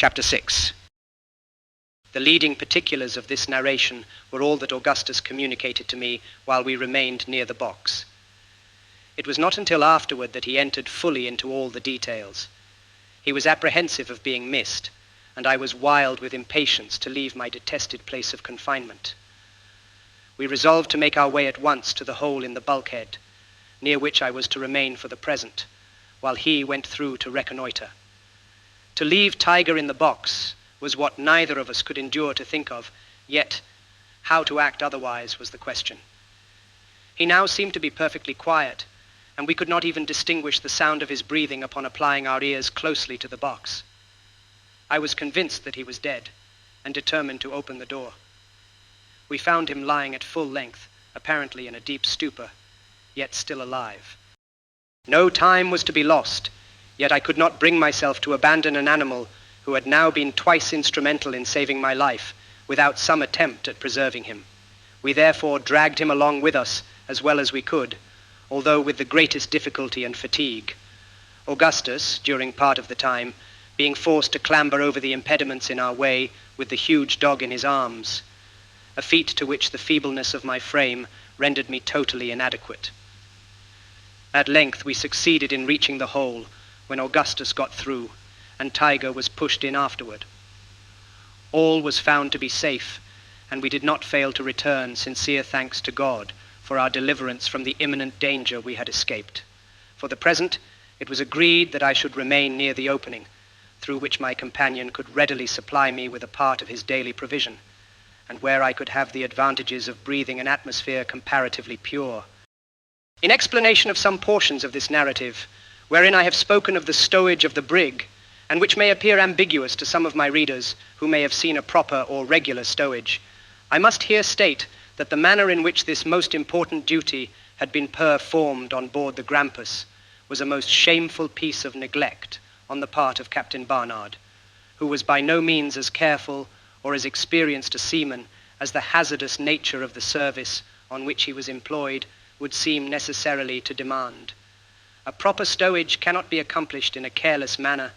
Chapter 6. The leading particulars of this narration were all that Augustus communicated to me while we remained near the box. It was not until afterward that he entered fully into all the details. He was apprehensive of being missed, and I was wild with impatience to leave my detested place of confinement. We resolved to make our way at once to the hole in the bulkhead, near which I was to remain for the present, while he went through to reconnoiter. To leave Tiger in the box was what neither of us could endure to think of, yet how to act otherwise was the question. He now seemed to be perfectly quiet, and we could not even distinguish the sound of his breathing upon applying our ears closely to the box. I was convinced that he was dead, and determined to open the door. We found him lying at full length, apparently in a deep stupor, yet still alive. No time was to be lost, yet I could not bring myself to abandon an animal who had now been twice instrumental in saving my life, without some attempt at preserving him. We therefore dragged him along with us as well as we could, although with the greatest difficulty and fatigue. Augustus, during part of the time, being forced to clamber over the impediments in our way with the huge dog in his arms, a feat to which the feebleness of my frame rendered me totally inadequate. At length we succeeded in reaching the hole, when Augustus got through, and Tiger was pushed in afterward. All was found to be safe, and we did not fail to return sincere thanks to God for our deliverance from the imminent danger we had escaped. For the present, it was agreed that I should remain near the opening, through which my companion could readily supply me with a part of his daily provision, and where I could have the advantages of breathing an atmosphere comparatively pure. In explanation of some portions of this narrative, wherein I have spoken of the stowage of the brig, and which may appear ambiguous to some of my readers who may have seen a proper or regular stowage, I must here state that the manner in which this most important duty had been performed on board the Grampus was a most shameful piece of neglect on the part of Captain Barnard, who was by no means as careful or as experienced a seaman as the hazardous nature of the service on which he was employed would seem necessarily to demand. A proper stowage cannot be accomplished in a careless manner,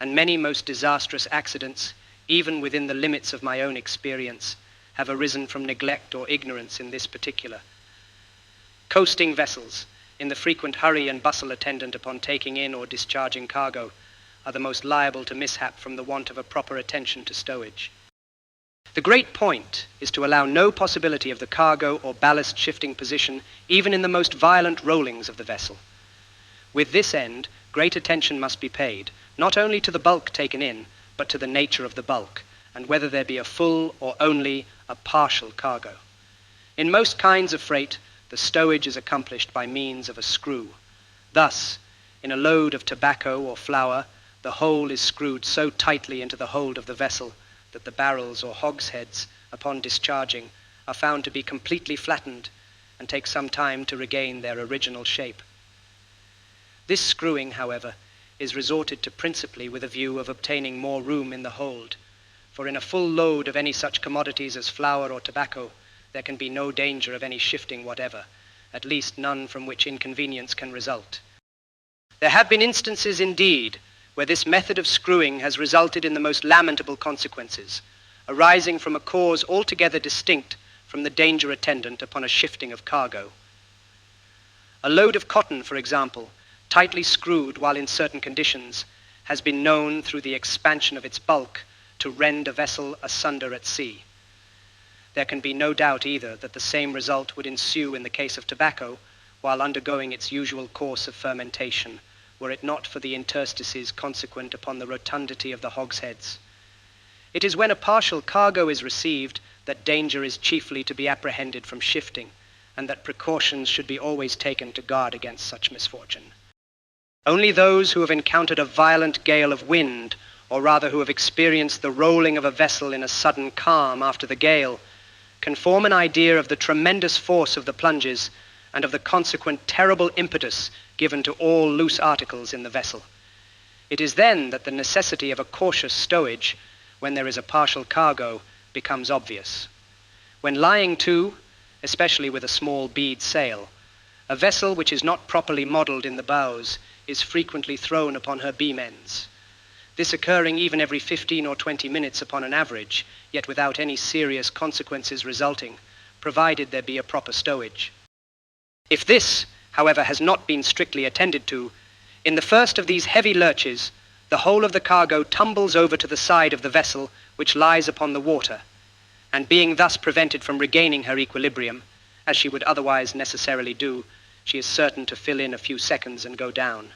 and many most disastrous accidents, even within the limits of my own experience, have arisen from neglect or ignorance in this particular. Coasting vessels, in the frequent hurry and bustle attendant upon taking in or discharging cargo, are the most liable to mishap from the want of a proper attention to stowage. The great point is to allow no possibility of the cargo or ballast shifting position, even in the most violent rollings of the vessel. With this end, great attention must be paid, not only to the bulk taken in, but to the nature of the bulk, and whether there be a full or only a partial cargo. In most kinds of freight, the stowage is accomplished by means of a screw. Thus, in a load of tobacco or flour, the whole is screwed so tightly into the hold of the vessel that the barrels or hogsheads, upon discharging, are found to be completely flattened and take some time to regain their original shape. This screwing, however, is resorted to principally with a view of obtaining more room in the hold, for in a full load of any such commodities as flour or tobacco, there can be no danger of any shifting whatever, at least none from which inconvenience can result. There have been instances indeed where this method of screwing has resulted in the most lamentable consequences, arising from a cause altogether distinct from the danger attendant upon a shifting of cargo. A load of cotton, for example, tightly screwed while in certain conditions, has been known through the expansion of its bulk to rend a vessel asunder at sea. There can be no doubt either that the same result would ensue in the case of tobacco while undergoing its usual course of fermentation, were it not for the interstices consequent upon the rotundity of the hogsheads. It is when a partial cargo is received that danger is chiefly to be apprehended from shifting, and that precautions should be always taken to guard against such misfortune. Only those who have encountered a violent gale of wind, or rather who have experienced the rolling of a vessel in a sudden calm after the gale, can form an idea of the tremendous force of the plunges and of the consequent terrible impetus given to all loose articles in the vessel. It is then that the necessity of a cautious stowage, when there is a partial cargo, becomes obvious. When lying to, especially with a small bead sail, a vessel which is not properly modelled in the bows is frequently thrown upon her beam ends. this occurring even every 15 or 20 minutes upon an average, yet without any serious consequences resulting, provided there be a proper stowage. If this, however, has not been strictly attended to, in the first of these heavy lurches, the whole of the cargo tumbles over to the side of the vessel which lies upon the water, and being thus prevented from regaining her equilibrium, as she would otherwise necessarily do, she is certain to fill in a few seconds and go down.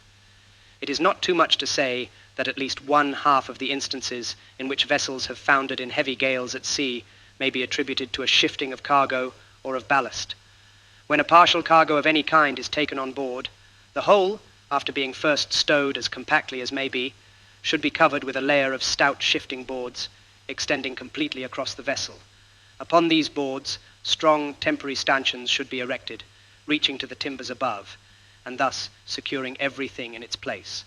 It is not too much to say that at least 1/2 of the instances in which vessels have foundered in heavy gales at sea may be attributed to a shifting of cargo or of ballast. When a partial cargo of any kind is taken on board, the whole, after being first stowed as compactly as may be, should be covered with a layer of stout shifting boards extending completely across the vessel. Upon these boards, strong temporary stanchions should be erected, reaching to the timbers above, and thus securing everything in its place.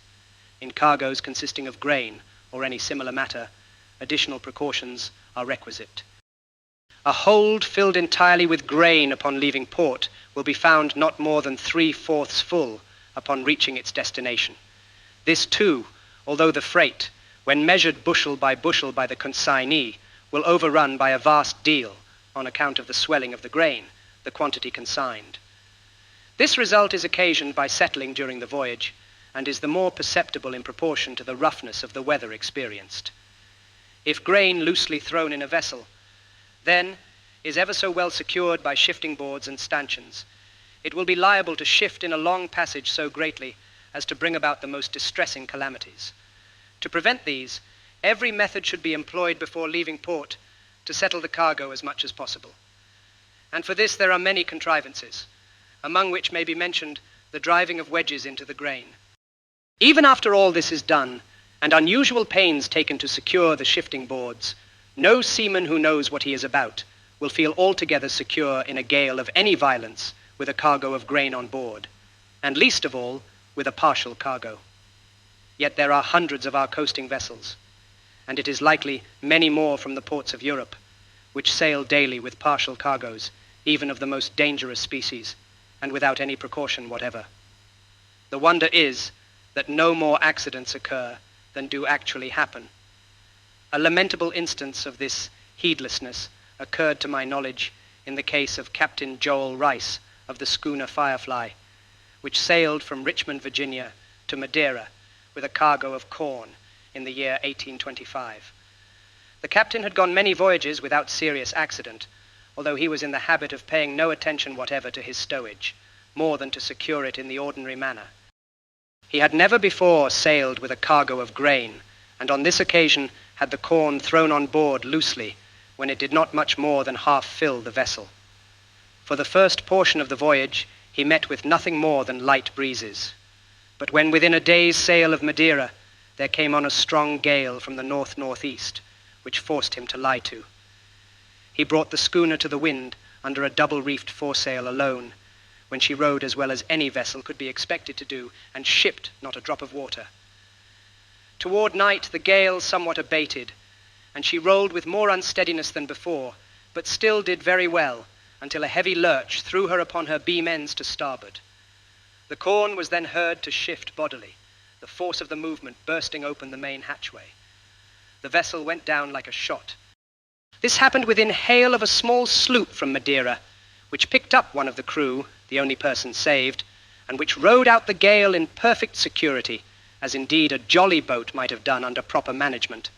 In cargoes consisting of grain or any similar matter, additional precautions are requisite. A hold filled entirely with grain upon leaving port will be found not more than 3/4 full upon reaching its destination. This too, although the freight, when measured bushel by the consignee, will overrun by a vast deal, on account of the swelling of the grain, the quantity consigned. This result is occasioned by settling during the voyage, and is the more perceptible in proportion to the roughness of the weather experienced. If grain loosely thrown in a vessel, then is ever so well secured by shifting boards and stanchions, it will be liable to shift in a long passage so greatly as to bring about the most distressing calamities. To prevent these, every method should be employed before leaving port to settle the cargo as much as possible. And for this there are many contrivances, among which may be mentioned the driving of wedges into the grain. Even after all this is done, and unusual pains taken to secure the shifting boards, no seaman who knows what he is about will feel altogether secure in a gale of any violence with a cargo of grain on board, and least of all with a partial cargo. Yet there are hundreds of our coasting vessels, and it is likely many more from the ports of Europe, which sail daily with partial cargoes, even of the most dangerous species, and without any precaution whatever. The wonder is that no more accidents occur than do actually happen. A lamentable instance of this heedlessness occurred to my knowledge in the case of Captain Joel Rice of the schooner Firefly, which sailed from Richmond, Virginia to Madeira with a cargo of corn in the year 1825. The captain had gone many voyages without serious accident, although he was in the habit of paying no attention whatever to his stowage, more than to secure it in the ordinary manner. He had never before sailed with a cargo of grain, and on this occasion had the corn thrown on board loosely, when it did not much more than half fill the vessel. For the first portion of the voyage, he met with nothing more than light breezes. But when within a day's sail of Madeira, there came on a strong gale from the north-northeast, which forced him to lie to. He brought the schooner to the wind under a double-reefed foresail alone, when she rode as well as any vessel could be expected to do, and shipped not a drop of water. Toward night the gale somewhat abated, and she rolled with more unsteadiness than before, but still did very well, until a heavy lurch threw her upon her beam ends to starboard. The corn was then heard to shift bodily, the force of the movement bursting open the main hatchway. The vessel went down like a shot. This happened within hail of a small sloop from Madeira, which picked up one of the crew, the only person saved, and which rode out the gale in perfect security, as indeed a jolly boat might have done under proper management.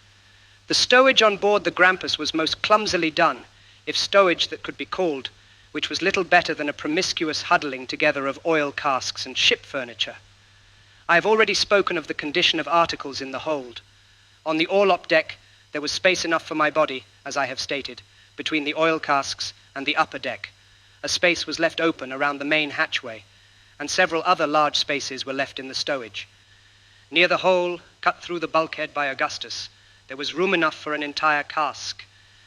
The stowage on board the Grampus was most clumsily done, if stowage that could be called, which was little better than a promiscuous huddling together of oil casks and ship furniture. I have already spoken of the condition of articles in the hold. On the orlop deck, there was space enough for my body, as I have stated, between the oil casks and the upper deck. A space was left open around the main hatchway, and several other large spaces were left in the stowage. Near the hole, cut through the bulkhead by Augustus, there was room enough for an entire cask,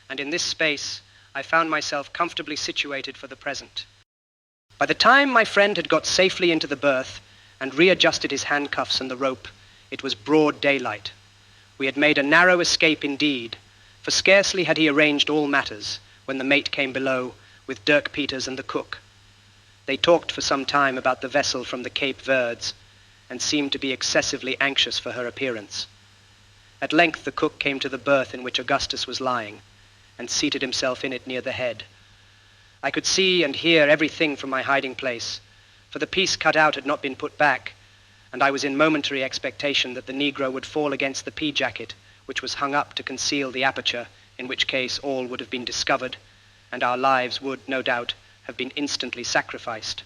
and in this space I found myself comfortably situated for the present. By the time my friend had got safely into the berth and readjusted his handcuffs and the rope, it was broad daylight. We had made a narrow escape indeed, for scarcely had he arranged all matters when the mate came below with Dirk Peters and the cook. They talked for some time about the vessel from the Cape Verds, and seemed to be excessively anxious for her appearance. At length the cook came to the berth in which Augustus was lying, and seated himself in it near the head. I could see and hear everything from my hiding place, for the piece cut out had not been put back, and I was in momentary expectation that the negro would fall against the pea-jacket, which was hung up to conceal the aperture, in which case all would have been discovered, and our lives would, no doubt, have been instantly sacrificed.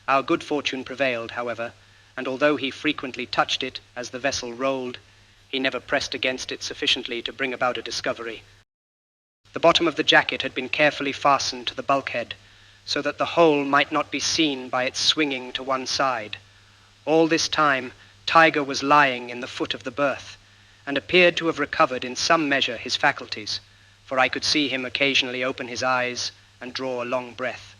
Our good fortune prevailed, however, and although he frequently touched it as the vessel rolled, he never pressed against it sufficiently to bring about a discovery. The bottom of the jacket had been carefully fastened to the bulkhead, so that the hole might not be seen by its swinging to one side. All this time, Tiger was lying in the foot of the berth, and appeared to have recovered in some measure his faculties, for I could see him occasionally open his eyes and draw a long breath.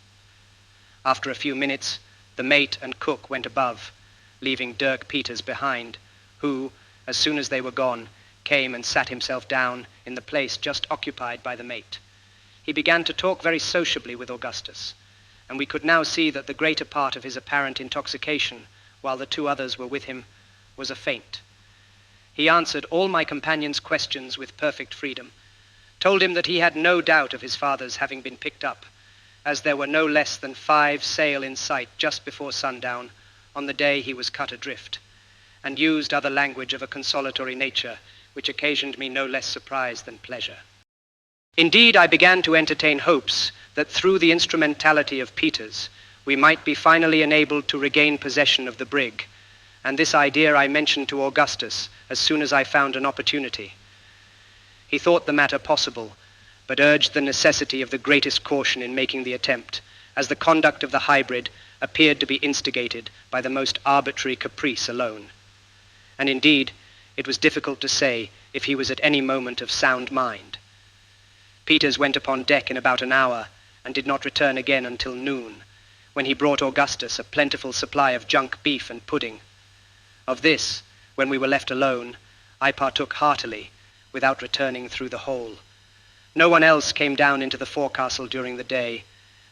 After a few minutes, the mate and cook went above, leaving Dirk Peters behind, who, as soon as they were gone, came and sat himself down in the place just occupied by the mate. He began to talk very sociably with Augustus, and we could now see that the greater part of his apparent intoxication, while the two others were with him, was a feint. He answered all my companion's questions with perfect freedom, told him that he had no doubt of his father's having been picked up, as there were no less than 5 sail in sight just before sundown on the day he was cut adrift, and used other language of a consolatory nature, which occasioned me no less surprise than pleasure. Indeed, I began to entertain hopes that through the instrumentality of Peters, we might be finally enabled to regain possession of the brig, and this idea I mentioned to Augustus as soon as I found an opportunity. He thought the matter possible, but urged the necessity of the greatest caution in making the attempt, as the conduct of the hybrid appeared to be instigated by the most arbitrary caprice alone. And indeed, it was difficult to say if he was at any moment of sound mind. Peters went upon deck in about an hour, and did not return again until noon, when he brought Augustus a plentiful supply of junk beef and pudding. Of this, when we were left alone, I partook heartily, without returning through the hole. No one else came down into the forecastle during the day,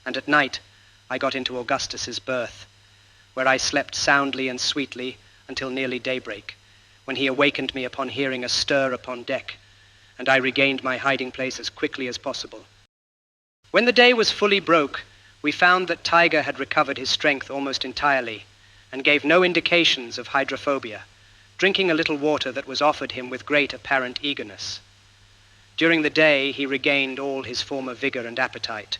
and at night I got into Augustus's berth, where I slept soundly and sweetly until nearly daybreak, when he awakened me upon hearing a stir upon deck, and I regained my hiding place as quickly as possible. When the day was fully broke, we found that Tiger had recovered his strength almost entirely, and gave no indications of hydrophobia, drinking a little water that was offered him with great apparent eagerness. During the day he regained all his former vigor and appetite.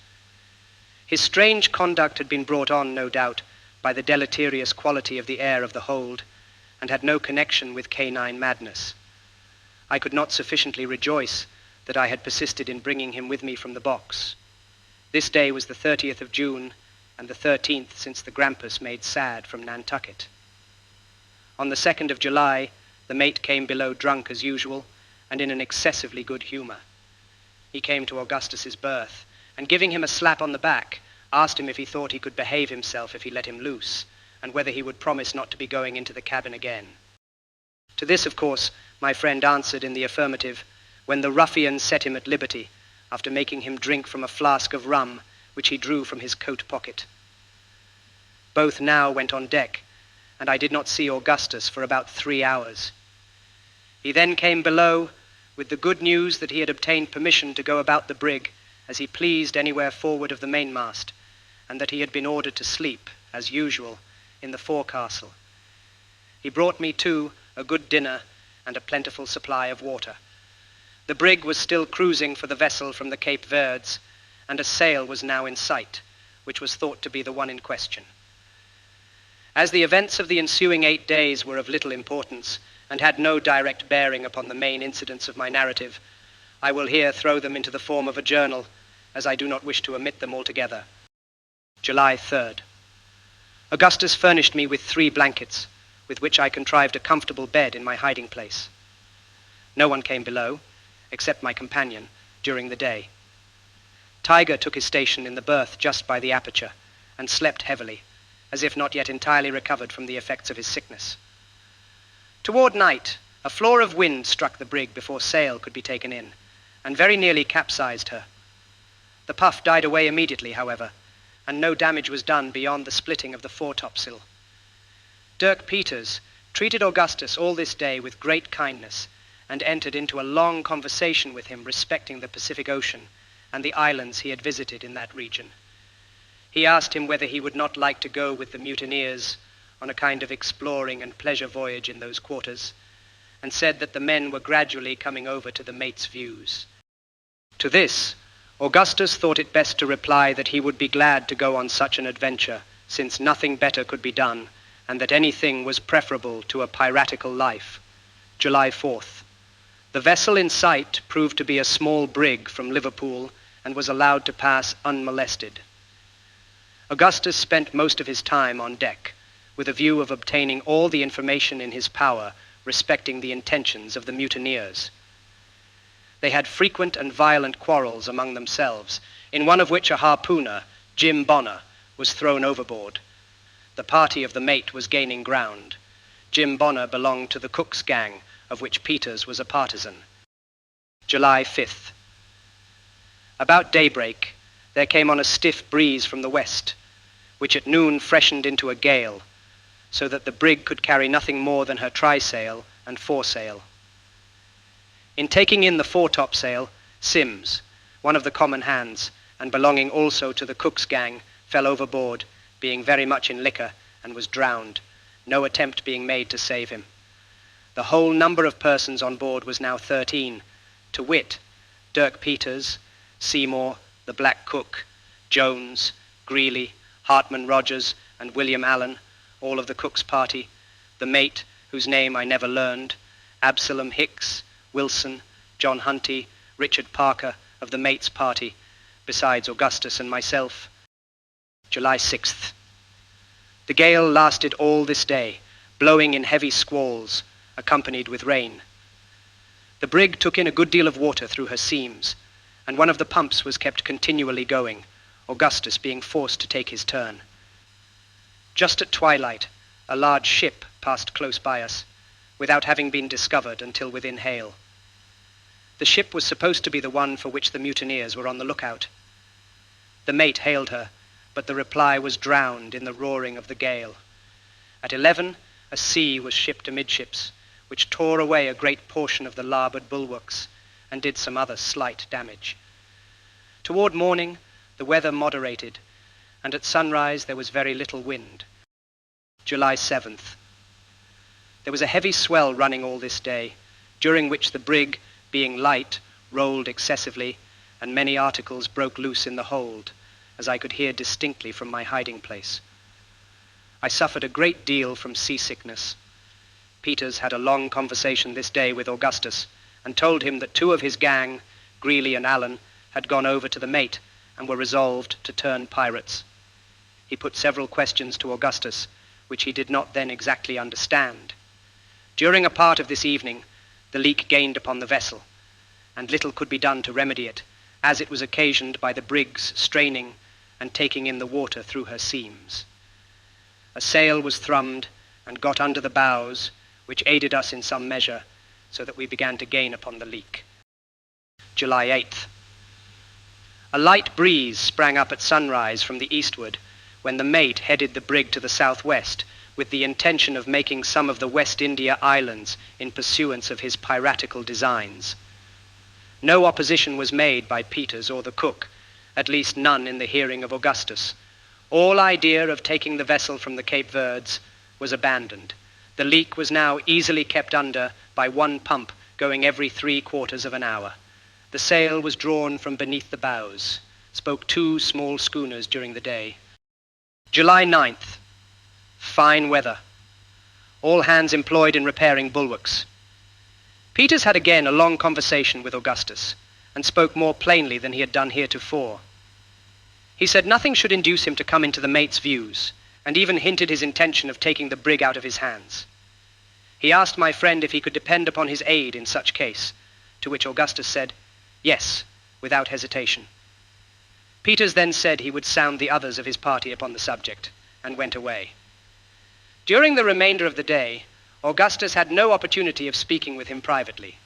His strange conduct had been brought on, no doubt, by the deleterious quality of the air of the hold, and had no connection with canine madness. I could not sufficiently rejoice that I had persisted in bringing him with me from the box. This day was the 30th of June, and the 13th since the Grampus made sad from Nantucket. On the 2nd of July, the mate came below drunk as usual, and in an excessively good humor. He came to Augustus's berth, and giving him a slap on the back, asked him if he thought he could behave himself if he let him loose, and whether he would promise not to be going into the cabin again. To this, of course, my friend answered in the affirmative, when the ruffian set him at liberty, after making him drink from a flask of rum, which he drew from his coat pocket. Both now went on deck, and I did not see Augustus for about 3 hours. He then came below, with the good news that he had obtained permission to go about the brig as he pleased anywhere forward of the mainmast, and that he had been ordered to sleep, as usual, in the forecastle. He brought me, too, a good dinner and a plentiful supply of water. The brig was still cruising for the vessel from the Cape Verds, and a sail was now in sight, which was thought to be the one in question. As the events of the ensuing 8 days were of little importance, and had no direct bearing upon the main incidents of my narrative, I will here throw them into the form of a journal, as I do not wish to omit them altogether. July 3rd. Augustus furnished me with 3 blankets, with which I contrived a comfortable bed in my hiding place. No one came below, except my companion, during the day. Tiger took his station in the berth just by the aperture, and slept heavily, as if not yet entirely recovered from the effects of his sickness. Toward night, a flaw of wind struck the brig before sail could be taken in, and very nearly capsized her. The puff died away immediately, however, and no damage was done beyond the splitting of the foretopsail. Dirk Peters treated Augustus all this day with great kindness, and entered into a long conversation with him respecting the Pacific Ocean and the islands he had visited in that region. He asked him whether he would not like to go with the mutineers on a kind of exploring and pleasure voyage in those quarters, and said that the men were gradually coming over to the mate's views. To this, Augustus thought it best to reply that he would be glad to go on such an adventure, since nothing better could be done, and that anything was preferable to a piratical life. July 4th. The vessel in sight proved to be a small brig from Liverpool and was allowed to pass unmolested. Augustus spent most of his time on deck, with a view of obtaining all the information in his power respecting the intentions of the mutineers. They had frequent and violent quarrels among themselves, in one of which a harpooner, Jim Bonner, was thrown overboard. The party of the mate was gaining ground. Jim Bonner belonged to the cook's gang, of which Peters was a partisan. July 5th. About daybreak, there came on a stiff breeze from the west, which at noon freshened into a gale, so that the brig could carry nothing more than her trysail and foresail. In taking in the foretopsail, Sims, one of the common hands, and belonging also to the cook's gang, fell overboard, being very much in liquor, and was drowned, no attempt being made to save him. The whole number of persons on board was now 13, to wit, Dirk Peters, Seymour, the black cook, Jones, Greeley, Hartman Rogers, and William Allan, all of the cook's party, the mate, whose name I never learned, Absalom Hicks, Wilson, John Hunty, Richard Parker, of the mate's party, besides Augustus and myself. July 6th. The gale lasted all this day, blowing in heavy squalls, accompanied with rain. The brig took in a good deal of water through her seams, and one of the pumps was kept continually going, Augustus being forced to take his turn. Just at twilight, a large ship passed close by us, without having been discovered until within hail. The ship was supposed to be the one for which the mutineers were on the lookout. The mate hailed her, but the reply was drowned in the roaring of the gale. At 11, a sea was shipped amidships, which tore away a great portion of the larboard bulwarks, and did some other slight damage. Toward morning, the weather moderated, and at sunrise there was very little wind. July 7th. There was a heavy swell running all this day, during which the brig, being light, rolled excessively, and many articles broke loose in the hold, as I could hear distinctly from my hiding place. I suffered a great deal from seasickness. Peters had a long conversation this day with Augustus, and told him that 2 of his gang, Greeley and Allan, had gone over to the mate and were resolved to turn pirates. He put several questions to Augustus, which he did not then exactly understand. During a part of this evening, the leak gained upon the vessel, and little could be done to remedy it, as it was occasioned by the brig's straining and taking in the water through her seams. A sail was thrummed and got under the bows, which aided us in some measure, so that we began to gain upon the leak. July 8th. A light breeze sprang up at sunrise from the eastward, when the mate headed the brig to the southwest, with the intention of making some of the West India islands in pursuance of his piratical designs. No opposition was made by Peters or the cook, at least none in the hearing of Augustus. All idea of taking the vessel from the Cape Verds was abandoned. The leak was now easily kept under by 1 pump going every 3/4 of an hour. The sail was drawn from beneath the bows. Spoke 2 small schooners during the day. July 9th. Fine weather. All hands employed in repairing bulwarks. Peters had again a long conversation with Augustus, and spoke more plainly than he had done heretofore. He said nothing should induce him to come into the mate's views, and even hinted his intention of taking the brig out of his hands. He asked my friend if he could depend upon his aid in such case, to which Augustus said, yes, without hesitation. Peters then said he would sound the others of his party upon the subject, and went away. During the remainder of the day, Augustus had no opportunity of speaking with him privately.